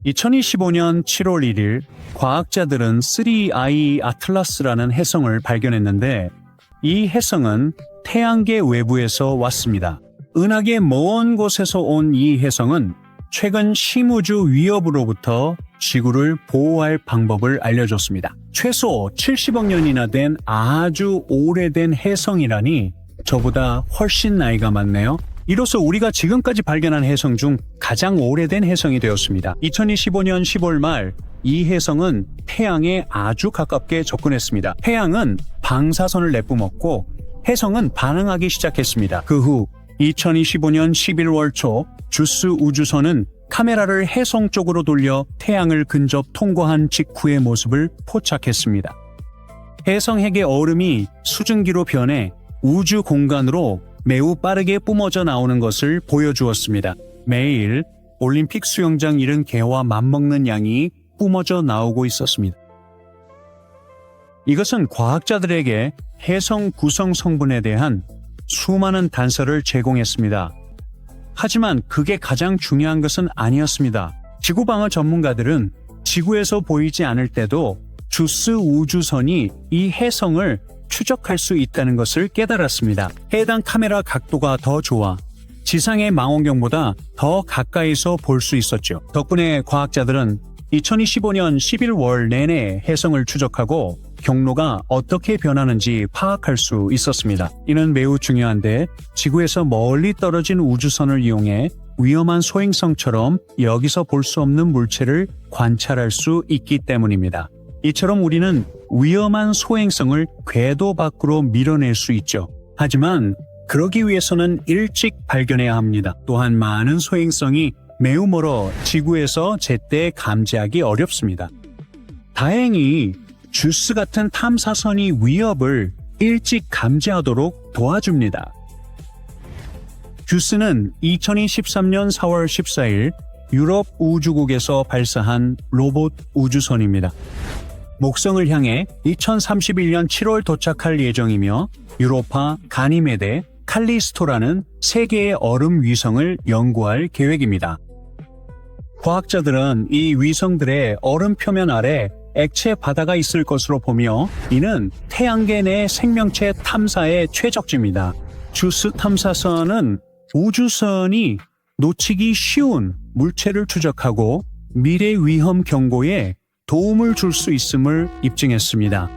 2025년 7월 1일 과학자들은 3I 아틀라스라는 혜성을 발견했는데 이 혜성은 태양계 외부에서 왔습니다. 은하계 먼 곳에서 온 이 혜성은 최근 심우주 위협으로부터 지구를 보호할 방법을 알려줬습니다. 최소 70억 년이나 된 아주 오래된 혜성이라니 저보다 훨씬 나이가 많네요. 이로써 우리가 지금까지 발견한 혜성 중 가장 오래된 혜성이 되었습니다. 2025년 10월 말 이 혜성은 태양에 아주 가깝게 접근했습니다. 태양은 방사선을 내뿜었고 혜성은 반응하기 시작했습니다. 그 후 2025년 11월 초 주스 우주선은 카메라를 혜성 쪽으로 돌려 태양을 근접 통과한 직후의 모습을 포착했습니다. 혜성 핵의 얼음이 수증기로 변해 우주 공간으로 매우 빠르게 뿜어져 나오는 것을 보여주었습니다. 매일 올림픽 수영장 70개와 맞먹는 양이 뿜어져 나오고 있었습니다. 이것은 과학자들에게 혜성 구성 성분에 대한 수많은 단서를 제공했습니다. 하지만 그게 가장 중요한 것은 아니었습니다. 지구방어 전문가들은 지구에서 보이지 않을 때도 주스 우주선이 이 혜성을 추적할 수 있다는 것을 깨달았습니다. 해당 카메라 각도가 더 좋아 지상의 망원경보다 더 가까이서 볼 수 있었죠. 덕분에 과학자들은 2025년 11월 내내 혜성을 추적하고 경로가 어떻게 변하는지 파악할 수 있었습니다. 이는 매우 중요한데 지구에서 멀리 떨어진 우주선을 이용해 위험한 소행성처럼 여기서 볼 수 없는 물체를 관찰할 수 있기 때문입니다. 이처럼 우리는 위험한 소행성을 궤도 밖으로 밀어낼 수 있죠. 하지만 그러기 위해서는 일찍 발견해야 합니다. 또한 많은 소행성이 매우 멀어 지구에서 제때 감지하기 어렵습니다. 다행히 주스 같은 탐사선이 위협을 일찍 감지하도록 도와줍니다. 주스는 2013년 4월 14일 유럽 우주국에서 발사한 로봇 우주선입니다. 목성을 향해 2031년 7월 도착할 예정이며 유로파, 가니메데, 칼리스토라는 3개의 얼음 위성을 연구할 계획입니다. 과학자들은 이 위성들의 얼음 표면 아래 액체 바다가 있을 것으로 보며 이는 태양계 내 생명체 탐사의 최적지입니다. 주스 탐사선은 우주선이 놓치기 쉬운 물체를 추적하고 미래 위험 경고에 도움을 줄 수 있음을 입증했습니다.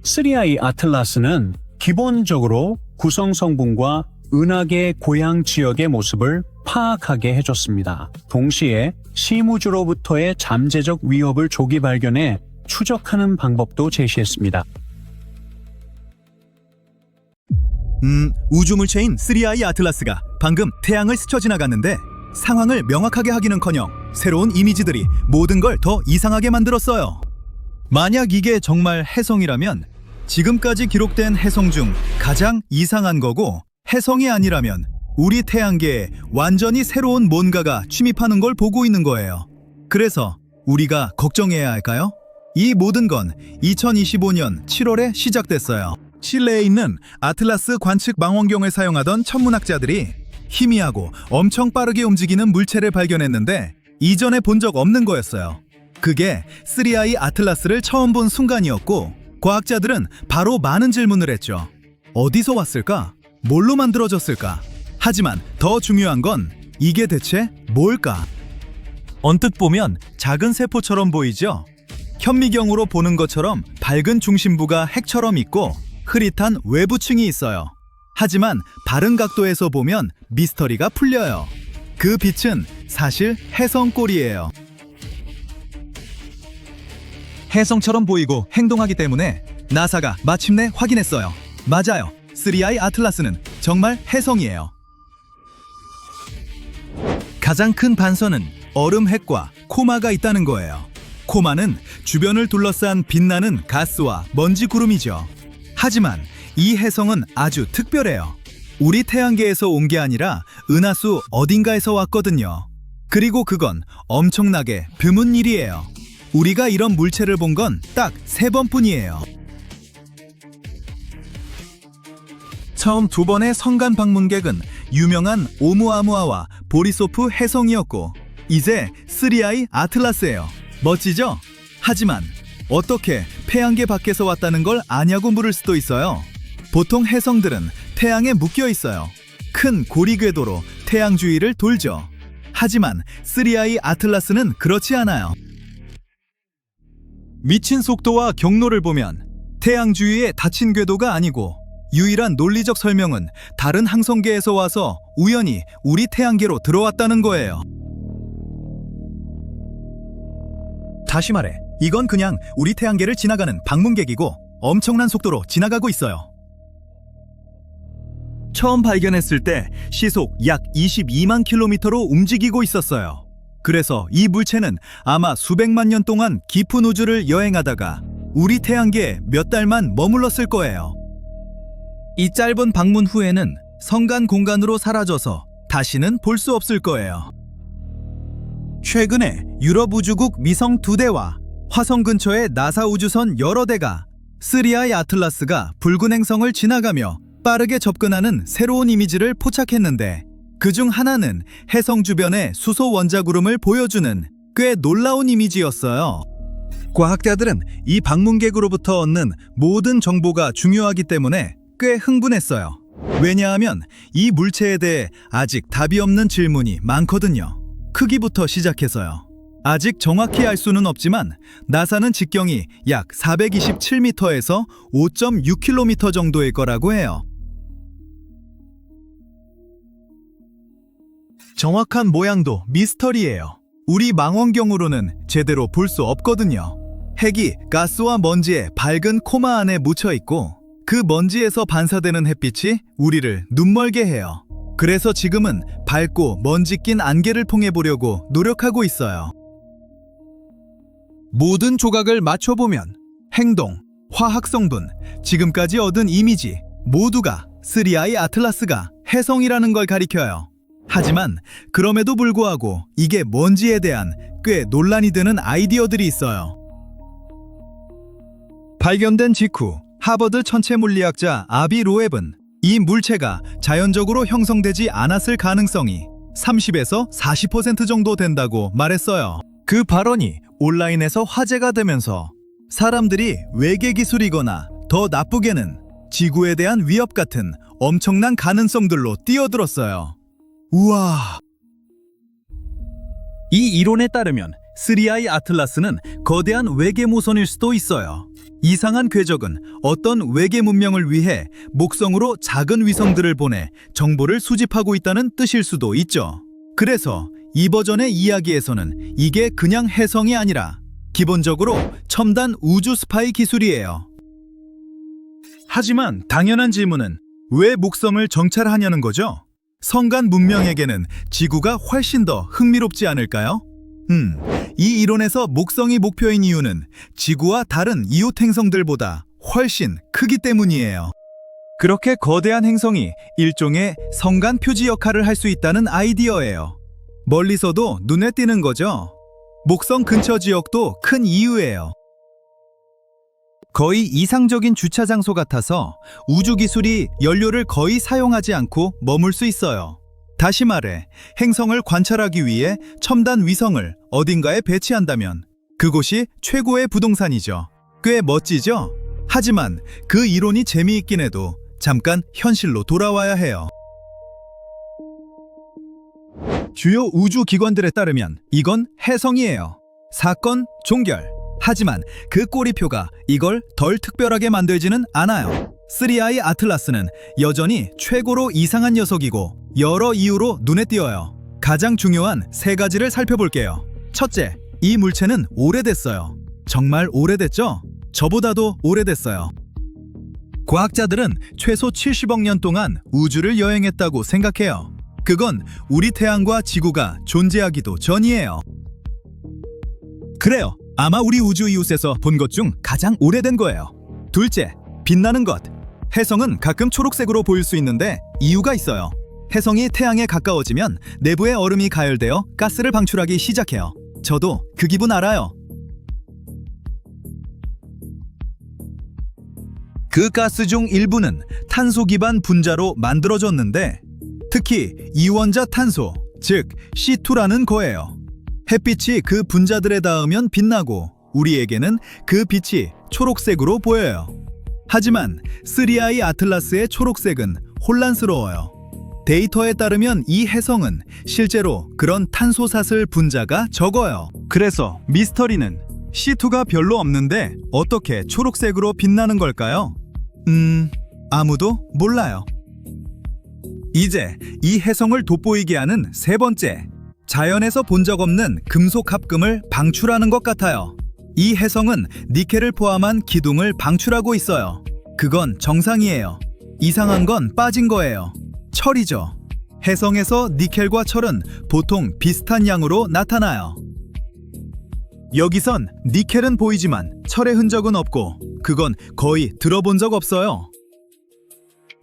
3I 아틀라스는 기본적으로 구성 성분과 은하계 고향 지역의 모습을 파악하게 해줬습니다. 동시에 심우주로부터의 잠재적 위협을 조기 발견해 추적하는 방법도 제시했습니다. 우주물체인 3I 아틀라스가 방금 태양을 스쳐 지나갔는데 상황을 명확하게 하기는커녕 새로운 이미지들이 모든 걸 더 이상하게 만들었어요. 만약 이게 정말 혜성이라면 지금까지 기록된 혜성 중 가장 이상한 거고, 혜성이 아니라면 우리 태양계에 완전히 새로운 뭔가가 침입하는 걸 보고 있는 거예요. 그래서 우리가 걱정해야 할까요? 이 모든 건 2025년 7월에 시작됐어요. 칠레에 있는 아틀라스 관측 망원경을 사용하던 천문학자들이 희미하고 엄청 빠르게 움직이는 물체를 발견했는데 이전에 본 적 없는 거였어요. 그게 3I 아틀라스를 처음 본 순간이었고, 과학자들은 바로 많은 질문을 했죠. 어디서 왔을까? 뭘로 만들어졌을까? 하지만 더 중요한 건 이게 대체 뭘까? 언뜻 보면 작은 세포처럼 보이죠? 현미경으로 보는 것처럼 밝은 중심부가 핵처럼 있고 흐릿한 외부층이 있어요. 하지만 바른 각도에서 보면 미스터리가 풀려요. 그 빛은 사실 혜성꼴이에요. 혜성처럼 보이고 행동하기 때문에 나사가 마침내 확인했어요. 맞아요. 3I 아틀라스는 정말 혜성이에요. 가장 큰 반선은 얼음 핵과 코마가 있다는 거예요. 코마는 주변을 둘러싼 빛나는 가스와 먼지 구름이죠. 하지만 이 혜성은 아주 특별해요. 우리 태양계에서 온 게 아니라 은하수 어딘가에서 왔거든요. 그리고 그건 엄청나게 드문 일이에요. 우리가 이런 물체를 본 건 딱 3번뿐이에요. 처음 2번의 성간 방문객은 유명한 오umuamua 보리소프 혜성이었고, 이제 3i 아틀라스예요. 멋지죠? 하지만 어떻게 태양계 밖에서 왔다는 걸 아냐고 물을 수도 있어요. 보통 혜성들은 태양에 묶여 있어요. 큰 고리 궤도로 태양 주위를 돌죠. 하지만 3i 아틀라스는 그렇지 않아요. 미친 속도와 경로를 보면 태양 주위에 닫힌 궤도가 아니고 유일한 논리적 설명은 다른 항성계에서 와서 우연히 우리 태양계로 들어왔다는 거예요. 다시 말해, 이건 그냥 우리 태양계를 지나가는 방문객이고 엄청난 속도로 지나가고 있어요. 처음 발견했을 때 시속 약 22만 킬로미터로 움직이고 있었어요. 그래서 이 물체는 아마 수백만 년 동안 깊은 우주를 여행하다가 우리 태양계에 몇 달만 머물렀을 거예요. 이 짧은 방문 후에는 성간 공간으로 사라져서 다시는 볼 수 없을 거예요. 최근에 유럽 우주국 위성 2대와 화성 근처의 나사 우주선 여러 대가 3i 아틀라스가 붉은 행성을 지나가며 빠르게 접근하는 새로운 이미지를 포착했는데, 그중 하나는 혜성 주변의 수소 원자구름을 보여주는 꽤 놀라운 이미지였어요. 과학자들은 이 방문객으로부터 얻는 모든 정보가 중요하기 때문에 꽤 흥분했어요. 왜냐하면 이 물체에 대해 아직 답이 없는 질문이 많거든요. 크기부터 시작해서요. 아직 정확히 알 수는 없지만 나사는 직경이 약 427m에서 5.6km 정도일 거라고 해요. 정확한 모양도 미스터리예요. 우리 망원경으로는 제대로 볼 수 없거든요. 핵이 가스와 먼지의 밝은 코마 안에 묻혀 있고 그 먼지에서 반사되는 햇빛이 우리를 눈멀게 해요. 그래서 지금은 밝고 먼지 낀 안개를 통해 보려고 노력하고 있어요. 모든 조각을 맞춰보면 행동, 화학 성분, 지금까지 얻은 이미지 모두가 3i 아틀라스가 혜성이라는 걸 가리켜요. 하지만 그럼에도 불구하고 이게 뭔지에 대한 꽤 논란이 되는 아이디어들이 있어요. 발견된 직후 하버드 천체물리학자 아비 로앱은 이 물체가 자연적으로 형성되지 않았을 가능성이 30에서 40% 정도 된다고 말했어요. 그 발언이 온라인에서 화제가 되면서 사람들이 외계 기술이거나 더 나쁘게는 지구에 대한 위협 같은 엄청난 가능성들로 뛰어들었어요. 우와! 이 이론에 따르면 3i 아틀라스는 거대한 외계 모선일 수도 있어요. 이상한 궤적은 어떤 외계 문명을 위해 목성으로 작은 위성들을 보내 정보를 수집하고 있다는 뜻일 수도 있죠. 그래서 이 버전의 이야기에서는 이게 그냥 혜성이 아니라 기본적으로 첨단 우주 스파이 기술이에요. 하지만 당연한 질문은 왜 목성을 정찰하냐는 거죠? 성간 문명에게는 지구가 훨씬 더 흥미롭지 않을까요? 이 이론에서 목성이 목표인 이유는 지구와 다른 이웃 행성들보다 훨씬 크기 때문이에요. 그렇게 거대한 행성이 일종의 성간 표지 역할을 할 수 있다는 아이디어예요. 멀리서도 눈에 띄는 거죠. 목성 근처 지역도 큰 이유예요. 거의 이상적인 주차 장소 같아서 우주 기술이 연료를 거의 사용하지 않고 머물 수 있어요. 다시 말해, 행성을 관찰하기 위해 첨단 위성을 어딘가에 배치한다면 그곳이 최고의 부동산이죠. 꽤 멋지죠? 하지만 그 이론이 재미있긴 해도 잠깐 현실로 돌아와야 해요. 주요 우주 기관들에 따르면 이건 혜성이에요. 사건 종결. 하지만 그 꼬리표가 이걸 덜 특별하게 만들지는 않아요. 3i 아틀라스는 여전히 최고로 이상한 녀석이고 여러 이유로 눈에 띄어요. 가장 중요한 세 가지를 살펴볼게요. 첫째, 이 물체는 오래됐어요. 정말 오래됐죠? 저보다도 오래됐어요. 과학자들은 최소 70억 년 동안 우주를 여행했다고 생각해요. 그건 우리 태양과 지구가 존재하기도 전이에요. 그래요. 아마 우리 우주 이웃에서 본 것 중 가장 오래된 거예요. 둘째, 빛나는 것. 혜성은 가끔 초록색으로 보일 수 있는데 이유가 있어요. 혜성이 태양에 가까워지면 내부의 얼음이 가열되어 가스를 방출하기 시작해요. 저도 그 기분 알아요. 그 가스 중 일부는 탄소 기반 분자로 만들어졌는데 특히 이원자 탄소, 즉 C2라는 거예요. 햇빛이 그 분자들에 닿으면 빛나고 우리에게는 그 빛이 초록색으로 보여요. 하지만 3I 아틀라스의 초록색은 혼란스러워요. 데이터에 따르면 이 해성은 실제로 그런 탄소사슬 분자가 적어요. 그래서 미스터리는 C2가 별로 없는데 어떻게 초록색으로 빛나는 걸까요? 아무도 몰라요. 이제 이 해성을 돋보이게 하는 세 번째, 자연에서 본 적 없는 금속 합금을 방출하는 것 같아요. 이 해성은 니켈을 포함한 기둥을 방출하고 있어요. 그건 정상이에요. 이상한 건 빠진 거예요. 철이죠. 해성에서 니켈과 철은 보통 비슷한 양으로 나타나요. 여기선 니켈은 보이지만 철의 흔적은 없고 그건 거의 들어본 적 없어요.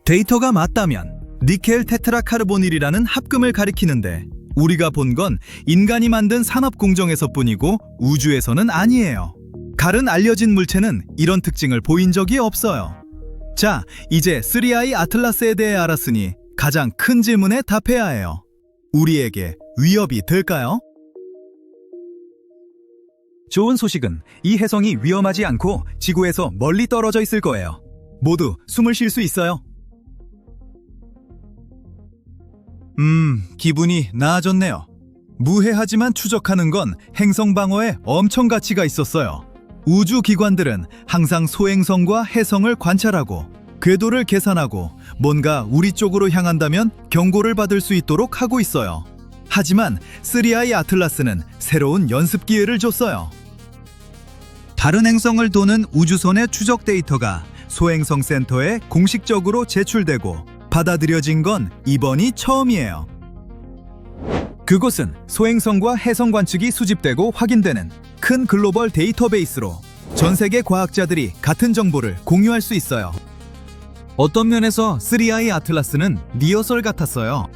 데이터가 맞다면 니켈 테트라카르보닐이라는 합금을 가리키는데 우리가 본 건 인간이 만든 산업 공정에서뿐이고 우주에서는 아니에요. 다른 알려진 물체는 이런 특징을 보인 적이 없어요. 자, 이제 3I 아틀라스에 대해 알았으니 가장 큰 질문에 답해야 해요. 우리에게 위협이 될까요? 좋은 소식은 이 해성이 위험하지 않고 지구에서 멀리 떨어져 있을 거예요. 모두 숨을 쉴 수 있어요. 기분이 나아졌네요. 무해하지만 추적하는 건 행성 방어에 엄청 가치가 있었어요. 우주 기관들은 항상 소행성과 해성을 관찰하고 궤도를 계산하고 뭔가 우리 쪽으로 향한다면 경고를 받을 수 있도록 하고 있어요. 하지만 3I 아틀라스는 새로운 연습 기회를 줬어요. 다른 행성을 도는 우주선의 추적 데이터가 소행성 센터에 공식적으로 제출되고 받아들여진 건 이번이 처음이에요. 그곳은 소행성과 해성 관측이 수집되고 확인되는 큰 글로벌 데이터베이스로 전 세계 과학자들이 같은 정보를 공유할 수 있어요. 어떤 면에서 3I 아틀라스는 리허설 같았어요.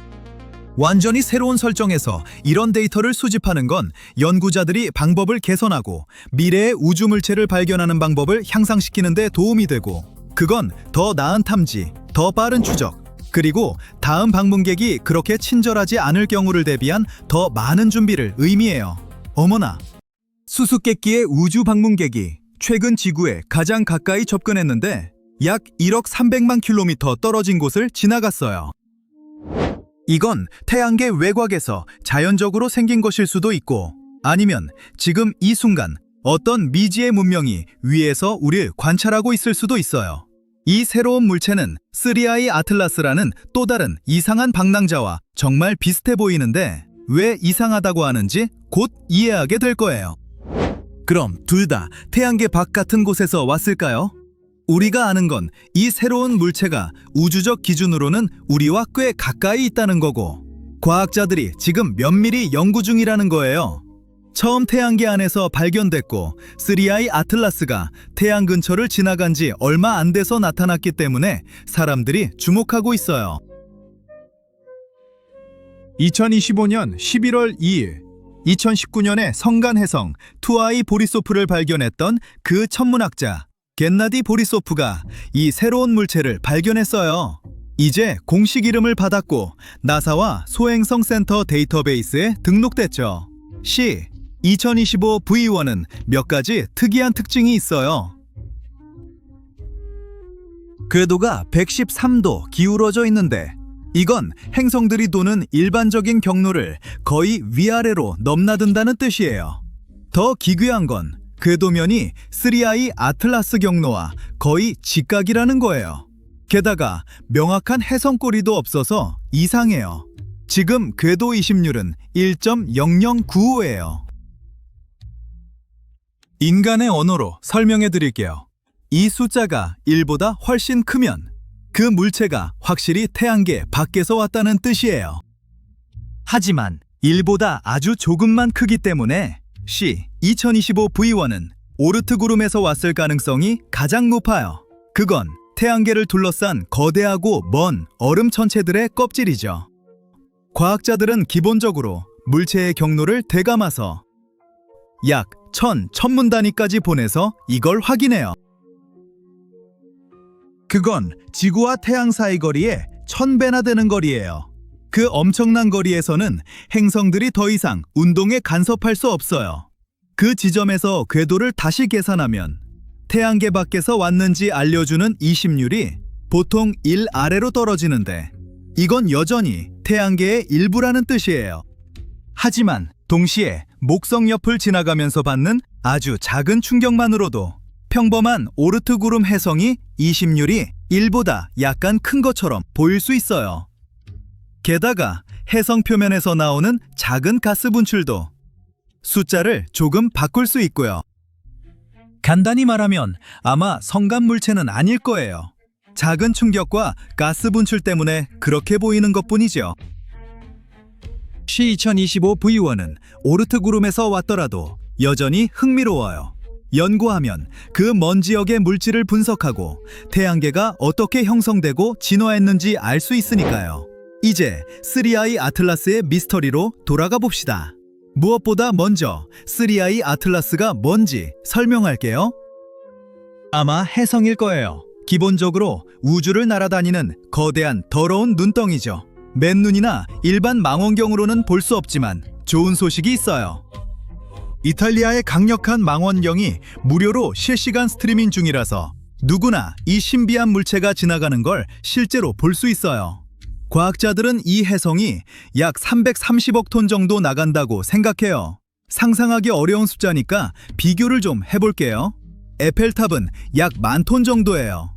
완전히 새로운 설정에서 이런 데이터를 수집하는 건 연구자들이 방법을 개선하고 미래의 우주 물체를 발견하는 방법을 향상시키는 데 도움이 되고, 그건 더 나은 탐지, 더 빠른 추적, 그리고 다음 방문객이 그렇게 친절하지 않을 경우를 대비한 더 많은 준비를 의미해요. 어머나! 수수께끼의 우주 방문객이 최근 지구에 가장 가까이 접근했는데 약 1억 300만 킬로미터 떨어진 곳을 지나갔어요. 이건 태양계 외곽에서 자연적으로 생긴 것일 수도 있고, 아니면 지금 이 순간 어떤 미지의 문명이 위에서 우리를 관찰하고 있을 수도 있어요. 이 새로운 물체는 3I 아틀라스라는 또 다른 이상한 방랑자와 정말 비슷해 보이는데 왜 이상하다고 하는지 곧 이해하게 될 거예요. 그럼 둘 다 태양계 밖 같은 곳에서 왔을까요? 우리가 아는 건 이 새로운 물체가 우주적 기준으로는 우리와 꽤 가까이 있다는 거고, 과학자들이 지금 면밀히 연구 중이라는 거예요. 처음 태양계 안에서 발견됐고 3I 아틀라스가 태양 근처를 지나간 지 얼마 안 돼서 나타났기 때문에 사람들이 주목하고 있어요. 2025년 11월 2일, 2019년에 성간해성 2I 보리소프를 발견했던 그 천문학자 겐나디 보리소프가 이 새로운 물체를 발견했어요. 이제 공식 이름을 받았고 나사와 소행성 센터 데이터베이스에 등록됐죠. C 2025 V1은 몇 가지 특이한 특징이 있어요. 궤도가 113도 기울어져 있는데 이건 행성들이 도는 일반적인 경로를 거의 위아래로 넘나든다는 뜻이에요. 더 기괴한 건 궤도면이 3I 아틀라스 경로와 거의 직각이라는 거예요. 게다가 명확한 해성꼬리도 없어서 이상해요. 지금 궤도 이심률은 1.0095예요. 인간의 언어로 설명해 드릴게요. 이 숫자가 1보다 훨씬 크면 그 물체가 확실히 태양계 밖에서 왔다는 뜻이에요. 하지만 1보다 아주 조금만 크기 때문에 C 2025 V1은 오르트 구름에서 왔을 가능성이 가장 높아요. 그건 태양계를 둘러싼 거대하고 먼 얼음 천체들의 껍질이죠. 과학자들은 기본적으로 물체의 경로를 되감아서 약 1000문 단위까지 보내서 이걸 확인해요. 그건 지구와 태양 사이 거리의 1000배나 되는 거리예요. 그 엄청난 거리에서는 행성들이 더 이상 운동에 간섭할 수 없어요. 그 지점에서 궤도를 다시 계산하면 태양계 밖에서 왔는지 알려주는 이심률이 보통 1 아래로 떨어지는데 이건 여전히 태양계의 일부라는 뜻이에요. 하지만 동시에 목성 옆을 지나가면서 받는 아주 작은 충격만으로도 평범한 오르트 구름 해성이 이심률이 1보다 약간 큰 것처럼 보일 수 있어요. 게다가 해성 표면에서 나오는 작은 가스 분출도 숫자를 조금 바꿀 수 있고요. 간단히 말하면 아마 성간 물체는 아닐 거예요. 작은 충격과 가스 분출 때문에 그렇게 보이는 것뿐이죠. C2025 V1은 오르트 구름에서 왔더라도 여전히 흥미로워요. 연구하면 그 먼 지역의 물질을 분석하고 태양계가 어떻게 형성되고 진화했는지 알 수 있으니까요. 이제 3I 아틀라스의 미스터리로 돌아가 봅시다. 무엇보다 먼저 3I 아틀라스가 뭔지 설명할게요. 아마 해성일 거예요. 기본적으로 우주를 날아다니는 거대한 더러운 눈덩이죠. 맨눈이나 일반 망원경으로는 볼 수 없지만 좋은 소식이 있어요. 이탈리아의 강력한 망원경이 무료로 실시간 스트리밍 중이라서 누구나 이 신비한 물체가 지나가는 걸 실제로 볼 수 있어요. 과학자들은 이 해성이 약 330억 톤 정도 나간다고 생각해요. 상상하기 어려운 숫자니까 비교를 좀 해볼게요. 에펠탑은 약 10,000톤 정도예요.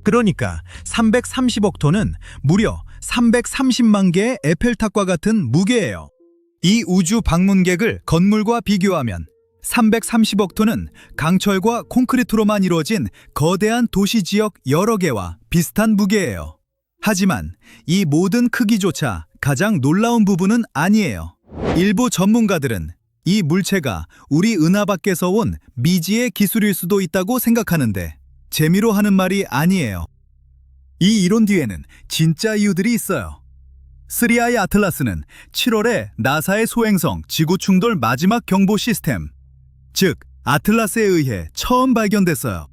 그러니까 330억 톤은 무려 330만 개의 에펠탑과 같은 무게예요. 이 우주 방문객을 건물과 비교하면 330억 톤은 강철과 콘크리트로만 이루어진 거대한 도시 지역 여러 개와 비슷한 무게예요. 하지만 이 모든 크기조차 가장 놀라운 부분은 아니에요. 일부 전문가들은 이 물체가 우리 은하 밖에서 온 미지의 기술일 수도 있다고 생각하는데 재미로 하는 말이 아니에요. 이 이론 뒤에는 진짜 이유들이 있어요. 3I 아틀라스는 7월에 나사의 소행성 지구 충돌 마지막 경보 시스템, 즉 아틀라스에 의해 처음 발견됐어요.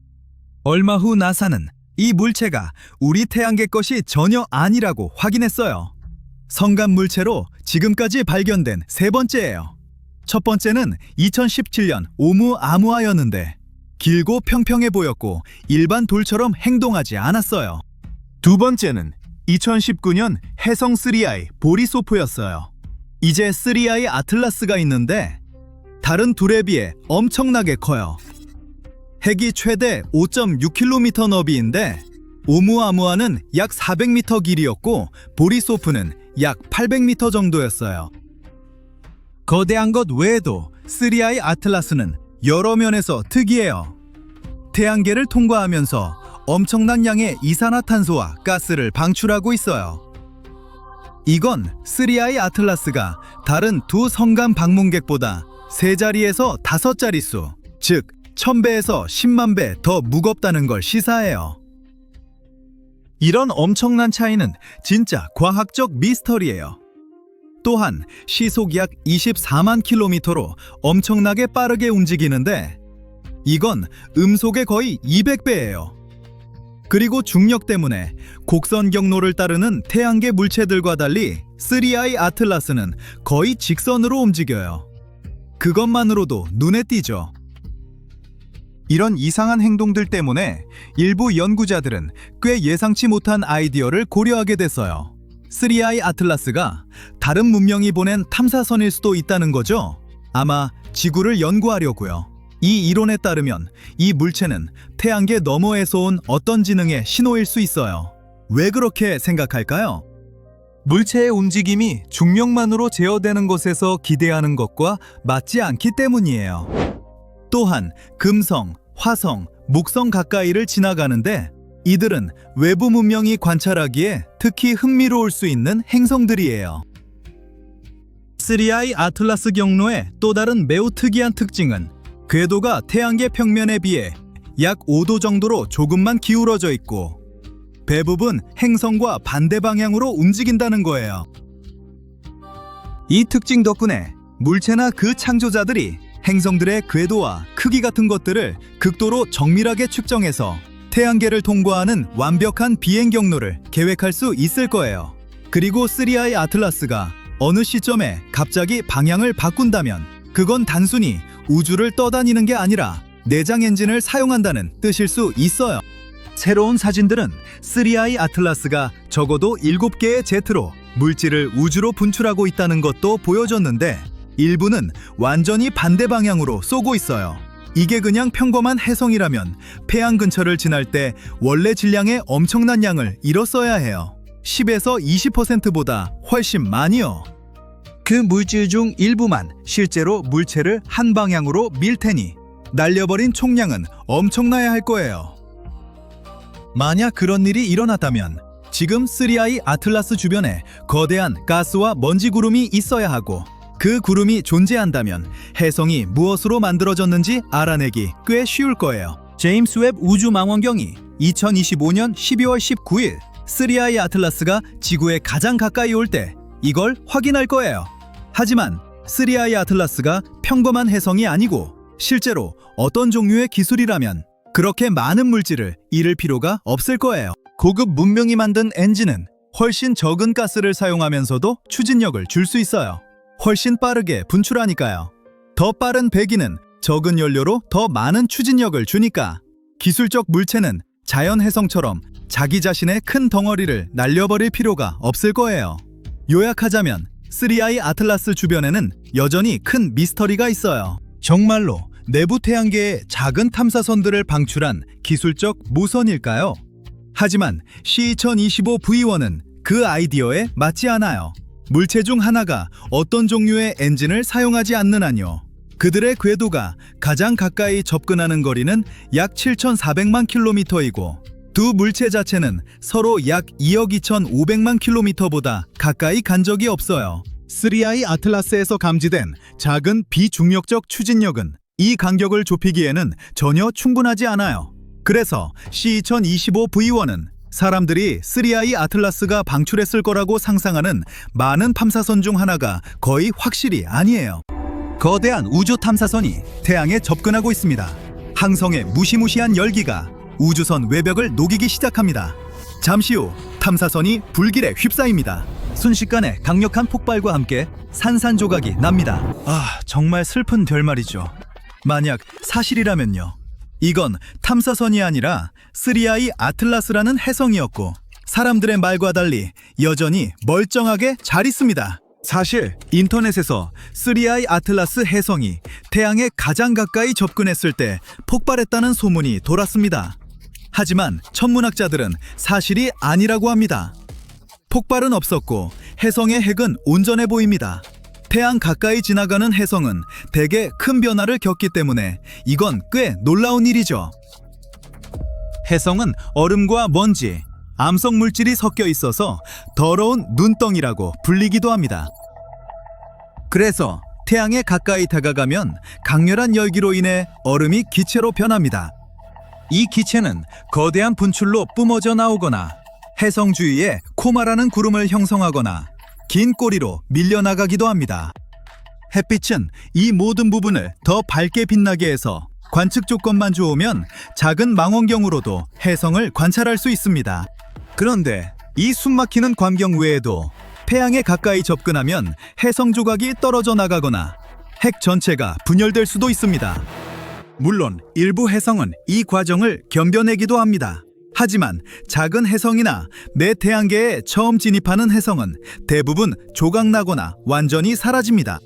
얼마 후 나사는 이 물체가 우리 태양계 것이 전혀 아니라고 확인했어요. 성간 물체로 지금까지 발견된 세 번째예요. 첫 번째는 2017년 오umu아무아였는데 길고 평평해 보였고 일반 돌처럼 행동하지 않았어요. 두 번째는 2019년 해성 3I 보리소프였어요. 이제 3I 아틀라스가 있는데 다른 둘에 비해 엄청나게 커요. 핵이 최대 5.6km 너비인데 오umu아무아는 약 400m 길이였고 보리소프는 약 800m 정도였어요. 거대한 것 외에도 3I 아틀라스는 여러 면에서 특이해요. 태양계를 통과하면서 엄청난 양의 이산화탄소와 가스를 방출하고 있어요. 이건 3I 아틀라스가 다른 두 성간 방문객보다 3자리에서 5자릿수, 즉 1000배에서 10만 배 더 무겁다는 걸 시사해요. 이런 엄청난 차이는 진짜 과학적 미스터리예요. 또한 시속 약 24만 킬로미터로 엄청나게 빠르게 움직이는데 이건 음속의 거의 200배예요. 그리고 중력 때문에 곡선 경로를 따르는 태양계 물체들과 달리 3I 아틀라스는 거의 직선으로 움직여요. 그것만으로도 눈에 띄죠. 이런 이상한 행동들 때문에 일부 연구자들은 꽤 예상치 못한 아이디어를 고려하게 됐어요. 3I 아틀라스가 다른 문명이 보낸 탐사선일 수도 있다는 거죠. 아마 지구를 연구하려고요. 이 이론에 따르면 이 물체는 태양계 너머에서 온 어떤 지능의 신호일 수 있어요. 왜 그렇게 생각할까요? 물체의 움직임이 중력만으로 제어되는 것에서 기대하는 것과 맞지 않기 때문이에요. 또한 금성, 화성, 목성 가까이를 지나가는데 이들은 외부 문명이 관찰하기에 특히 흥미로울 수 있는 행성들이에요. 3I 아틀라스 경로의 또 다른 매우 특이한 특징은 궤도가 태양계 평면에 비해 약 5도 정도로 조금만 기울어져 있고 대부분 행성과 반대 방향으로 움직인다는 거예요. 이 특징 덕분에 물체나 그 창조자들이 행성들의 궤도와 크기 같은 것들을 극도로 정밀하게 측정해서 태양계를 통과하는 완벽한 비행 경로를 계획할 수 있을 거예요. 그리고 3I 아틀라스가 어느 시점에 갑자기 방향을 바꾼다면 그건 단순히 우주를 떠다니는 게 아니라 내장 엔진을 사용한다는 뜻일 수 있어요. 새로운 사진들은 3I 아틀라스가 적어도 7개의 제트로 물질을 우주로 분출하고 있다는 것도 보여줬는데 일부는 완전히 반대 방향으로 쏘고 있어요. 이게 그냥 평범한 해성이라면 폐양 근처를 지날 때 원래 질량의 엄청난 양을 잃었어야 해요. 10에서 20%보다 훨씬 많이요. 그 물질 중 일부만 실제로 물체를 한 방향으로 밀 테니 날려버린 총량은 엄청나야 할 거예요. 만약 그런 일이 일어났다면 지금 3I 아틀라스 주변에 거대한 가스와 먼지 구름이 있어야 하고 그 구름이 존재한다면 해성이 무엇으로 만들어졌는지 알아내기 꽤 쉬울 거예요. 제임스 웹 우주망원경이 2025년 12월 19일 3I 아틀라스가 지구에 가장 가까이 올 때 이걸 확인할 거예요. 하지만 3I 아틀라스가 평범한 해성이 아니고 실제로 어떤 종류의 기술이라면 그렇게 많은 물질을 잃을 필요가 없을 거예요. 고급 문명이 만든 엔진은 훨씬 적은 가스를 사용하면서도 추진력을 줄 수 있어요. 훨씬 빠르게 분출하니까요. 더 빠른 배기는 적은 연료로 더 많은 추진력을 주니까 기술적 물체는 자연 해성처럼 자기 자신의 큰 덩어리를 날려버릴 필요가 없을 거예요. 요약하자면 3I 아틀라스 주변에는 여전히 큰 미스터리가 있어요. 정말로 내부 태양계의 작은 탐사선들을 방출한 기술적 모선일까요? 하지만 C2025V1은 그 아이디어에 맞지 않아요. 물체 중 하나가 어떤 종류의 엔진을 사용하지 않는 한요. 그들의 궤도가 가장 가까이 접근하는 거리는 약 7,400만 킬로미터이고 두 물체 자체는 서로 약 2억 2,500만 킬로미터보다 가까이 간 적이 없어요. 3I 아틀라스에서 감지된 작은 비중력적 추진력은 이 간격을 좁히기에는 전혀 충분하지 않아요. 그래서 C2025V1은 사람들이 3I 아틀라스가 방출했을 거라고 상상하는 많은 탐사선 중 하나가 거의 확실히 아니에요. 거대한 우주 탐사선이 태양에 접근하고 있습니다. 항성의 무시무시한 열기가 우주선 외벽을 녹이기 시작합니다. 잠시 후 탐사선이 불길에 휩싸입니다. 순식간에 강력한 폭발과 함께 산산조각이 납니다. 정말 슬픈 결말이죠. 만약 사실이라면요. 이건 탐사선이 아니라 3I 아틀라스라는 해성이었고 사람들의 말과 달리 여전히 멀쩡하게 잘 있습니다. 사실 인터넷에서 3I 아틀라스 해성이 태양에 가장 가까이 접근했을 때 폭발했다는 소문이 돌았습니다. 하지만 천문학자들은 사실이 아니라고 합니다. 폭발은 없었고 해성의 핵은 온전해 보입니다. 태양 가까이 지나가는 해성은 대개 큰 변화를 겪기 때문에 이건 꽤 놀라운 일이죠. 해성은 얼음과 먼지, 암석 물질이 섞여 있어서 더러운 눈덩이라고 불리기도 합니다. 그래서 태양에 가까이 다가가면 강렬한 열기로 인해 얼음이 기체로 변합니다. 이 기체는 거대한 분출로 뿜어져 나오거나 해성 주위에 코마라는 구름을 형성하거나 긴 꼬리로 밀려나가기도 합니다. 햇빛은 이 모든 부분을 더 밝게 빛나게 해서 관측 조건만 좋으면 작은 망원경으로도 해성을 관찰할 수 있습니다. 그런데 이 숨막히는 광경 외에도 태양에 가까이 접근하면 해성 조각이 떨어져 나가거나 핵 전체가 분열될 수도 있습니다. 물론 일부 해성은 이 과정을 견뎌내기도 합니다. 하지만 작은 해성이나 내 태양계에 처음 진입하는 해성은 대부분 조각나거나 완전히 사라집니다.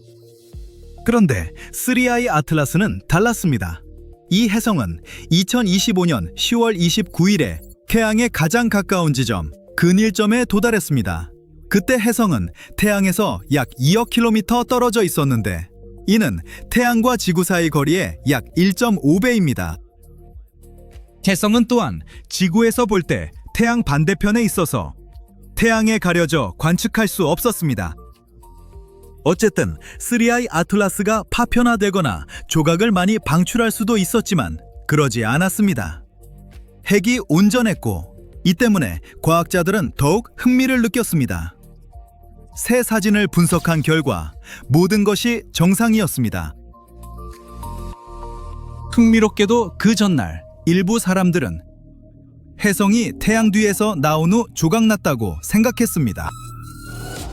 그런데 3I 아틀라스는 달랐습니다. 이 해성은 2025년 10월 29일에 태양에 가장 가까운 지점 근일점에 도달했습니다. 그때 해성은 태양에서 약 2억 킬로미터 떨어져 있었는데 이는 태양과 지구 사이 거리의 약 1.5배입니다. 해성은 또한 지구에서 볼 때 태양 반대편에 있어서 태양에 가려져 관측할 수 없었습니다. 어쨌든 3I 아틀라스가 파편화되거나 조각을 많이 방출할 수도 있었지만 그러지 않았습니다. 핵이 온전했고 이 때문에 과학자들은 더욱 흥미를 느꼈습니다. 새 사진을 분석한 결과 모든 것이 정상이었습니다. 흥미롭게도 그 전날 일부 사람들은 해성이 태양 뒤에서 나온 후 조각났다고 생각했습니다.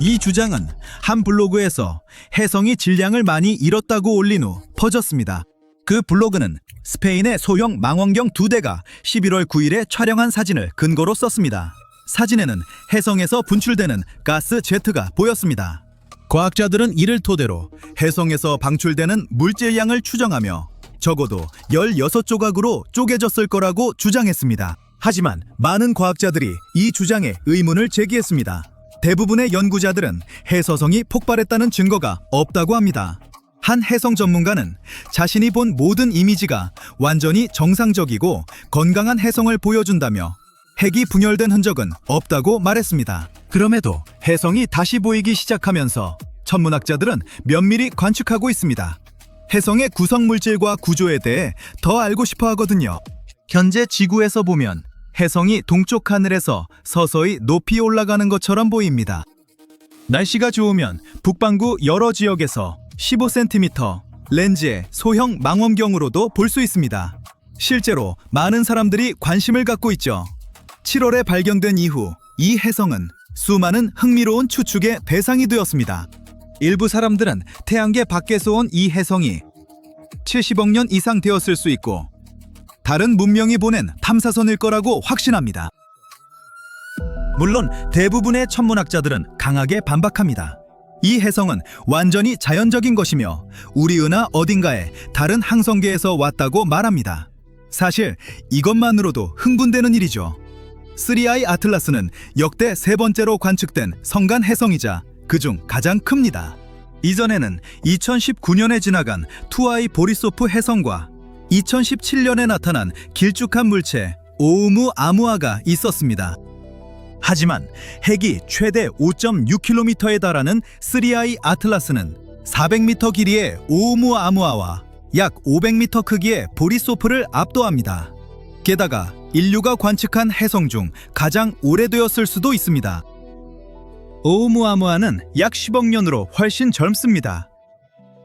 이 주장은 한 블로그에서 혜성이 질량을 많이 잃었다고 올린 후 퍼졌습니다. 그 블로그는 스페인의 소형 망원경 2대가 11월 9일에 촬영한 사진을 근거로 썼습니다. 사진에는 혜성에서 분출되는 가스 제트가 보였습니다. 과학자들은 이를 토대로 혜성에서 방출되는 물질량을 추정하며 적어도 16조각으로 쪼개졌을 거라고 주장했습니다. 하지만 많은 과학자들이 이 주장에 의문을 제기했습니다. 대부분의 연구자들은 해서성이 폭발했다는 증거가 없다고 합니다. 한 해성 전문가는 자신이 본 모든 이미지가 완전히 정상적이고 건강한 해성을 보여준다며 핵이 분열된 흔적은 없다고 말했습니다. 그럼에도 해성이 다시 보이기 시작하면서 천문학자들은 면밀히 관측하고 있습니다. 해성의 구성 물질과 구조에 대해 더 알고 싶어 하거든요. 현재 지구에서 보면 해성이 동쪽 하늘에서 서서히 높이 올라가는 것처럼 보입니다. 날씨가 좋으면 북반구 여러 지역에서 15cm 렌즈의 소형 망원경으로도 볼 수 있습니다. 실제로 많은 사람들이 관심을 갖고 있죠. 7월에 발견된 이후 이 해성은 수많은 흥미로운 추측의 대상이 되었습니다. 일부 사람들은 태양계 밖에서 온 이 해성이 70억 년 이상 되었을 수 있고 다른 문명이 보낸 탐사선일 거라고 확신합니다. 물론 대부분의 천문학자들은 강하게 반박합니다. 이 해성은 완전히 자연적인 것이며 우리 은하 어딘가에 다른 항성계에서 왔다고 말합니다. 사실 이것만으로도 흥분되는 일이죠. 3I 아틀라스는 역대 3번째로 관측된 성간 해성이자 그중 가장 큽니다. 이전에는 2019년에 지나간 2I 보리소프 해성과 2017년에 나타난 길쭉한 물체 오우무아무아가 있었습니다. 하지만 핵이 최대 5.6km에 달하는 3I 아틀라스는 400m 길이의 오우무아무아와 약 500m 크기의 보리소프를 압도합니다. 게다가 인류가 관측한 해성 중 가장 오래되었을 수도 있습니다. 오우무아무아는 약 10억 년으로 훨씬 젊습니다.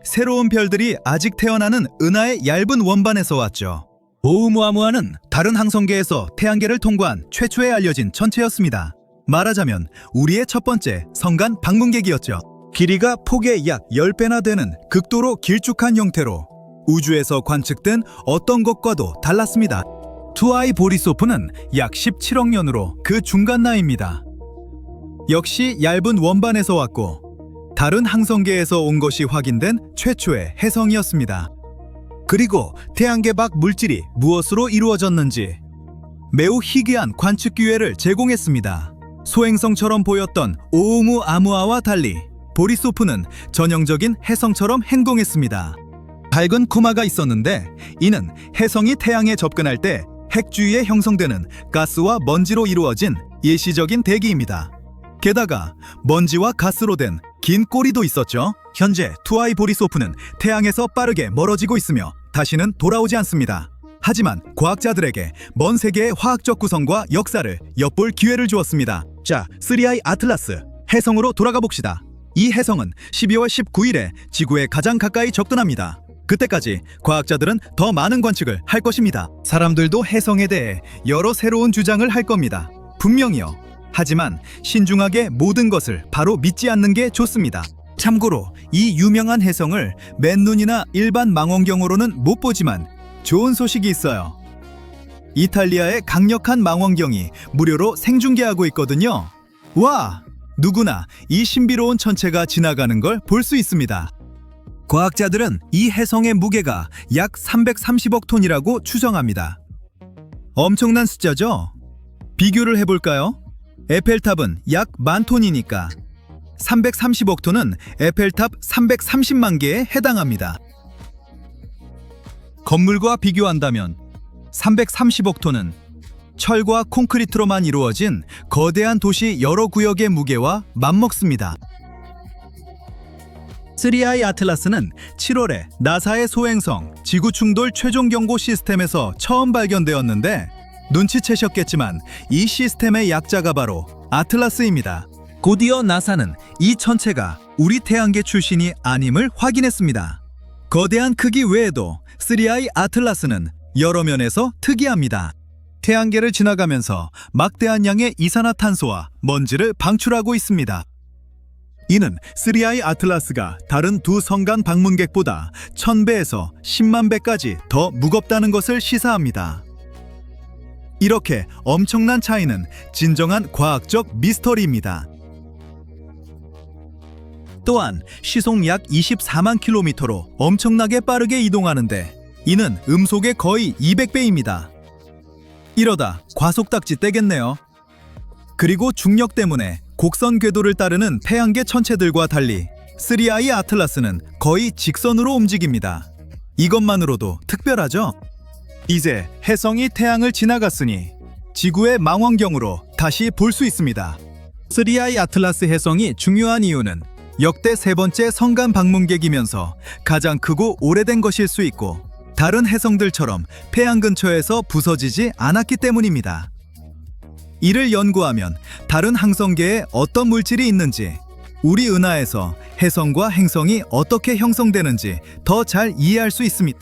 새로운 별들이 아직 태어나는 은하의 얇은 원반에서 왔죠. 오우무아무아는 다른 항성계에서 태양계를 통과한 최초에 알려진 천체였습니다. 말하자면 우리의 첫 번째 성간 방문객이었죠. 길이가 폭의 약 10배나 되는 극도로 길쭉한 형태로 우주에서 관측된 어떤 것과도 달랐습니다. 2I 보리소프는 약 17억 년으로 그 중간 나이입니다. 역시 얇은 원반에서 왔고 다른 항성계에서 온 것이 확인된 최초의 해성이었습니다. 그리고 태양계 밖 물질이 무엇으로 이루어졌는지 매우 희귀한 관측 기회를 제공했습니다. 소행성처럼 보였던 오우무아무아와 달리 보리소프는 전형적인 해성처럼 행동했습니다. 밝은 코마가 있었는데 이는 해성이 태양에 접근할 때 핵 주위에 형성되는 가스와 먼지로 이루어진 일시적인 대기입니다. 게다가 먼지와 가스로 된 긴 꼬리도 있었죠. 현재 2I 보리소프는 태양에서 빠르게 멀어지고 있으며 다시는 돌아오지 않습니다. 하지만 과학자들에게 먼 세계의 화학적 구성과 역사를 엿볼 기회를 주었습니다. 자, 3I 아틀라스, 해성으로 돌아가 봅시다. 이 해성은 12월 19일에 지구에 가장 가까이 접근합니다. 그때까지 과학자들은 더 많은 관측을 할 것입니다. 사람들도 해성에 대해 여러 새로운 주장을 할 겁니다. 분명히요. 하지만 신중하게 모든 것을 바로 믿지 않는 게 좋습니다. 참고로 이 유명한 해성을 맨눈이나 일반 망원경으로는 못 보지만 좋은 소식이 있어요. 이탈리아의 강력한 망원경이 무료로 생중계하고 있거든요. 와! 누구나 이 신비로운 천체가 지나가는 걸 볼 수 있습니다. 과학자들은 이 해성의 무게가 약 330억 톤이라고 추정합니다. 엄청난 숫자죠? 비교를 해볼까요? 에펠탑은 약 10,000톤이니까 330억 톤은 에펠탑 330만 개에 해당합니다. 건물과 비교한다면 330억 톤은 철과 콘크리트로만 이루어진 거대한 도시 여러 구역의 무게와 맞먹습니다. 3I 아틀라스는 7월에 나사의 소행성 지구 충돌 최종 경고 시스템에서 처음 발견되었는데 눈치채셨겠지만 이 시스템의 약자가 바로 아틀라스입니다. 곧이어 나사는 이 천체가 우리 태양계 출신이 아님을 확인했습니다. 거대한 크기 외에도 3I 아틀라스는 여러 면에서 특이합니다. 태양계를 지나가면서 막대한 양의 이산화탄소와 먼지를 방출하고 있습니다. 이는 3i 아틀라스가 다른 두 성간 방문객보다 1000배에서 10만 배까지 더 무겁다는 것을 시사합니다. 이렇게 엄청난 차이는 진정한 과학적 미스터리입니다. 또한 시속 약 24만 킬로미터로 엄청나게 빠르게 이동하는데 이는 음속의 거의 200배입니다. 이러다 과속딱지 떼겠네요. 그리고 중력 때문에 곡선 궤도를 따르는 태양계 천체들과 달리 3i 아틀라스는 거의 직선으로 움직입니다. 이것만으로도 특별하죠? 이제 혜성이 태양을 지나갔으니 지구의 망원경으로 다시 볼 수 있습니다. 3i 아틀라스 혜성이 중요한 이유는 역대 세 번째 성간 방문객이면서 가장 크고 오래된 것일 수 있고 다른 혜성들처럼 태양 근처에서 부서지지 않았기 때문입니다. 이를 연구하면 다른 항성계에 어떤 물질이 있는지, 우리 은하에서 혜성과 행성이 어떻게 형성되는지 더 잘 이해할 수 있습니다.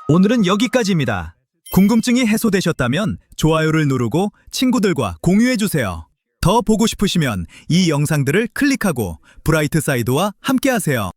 오늘은 여기까지입니다. 궁금증이 해소되셨다면 좋아요를 누르고 친구들과 공유해주세요. 더 보고 싶으시면 이 영상들을 클릭하고 브라이트 사이드와 함께하세요.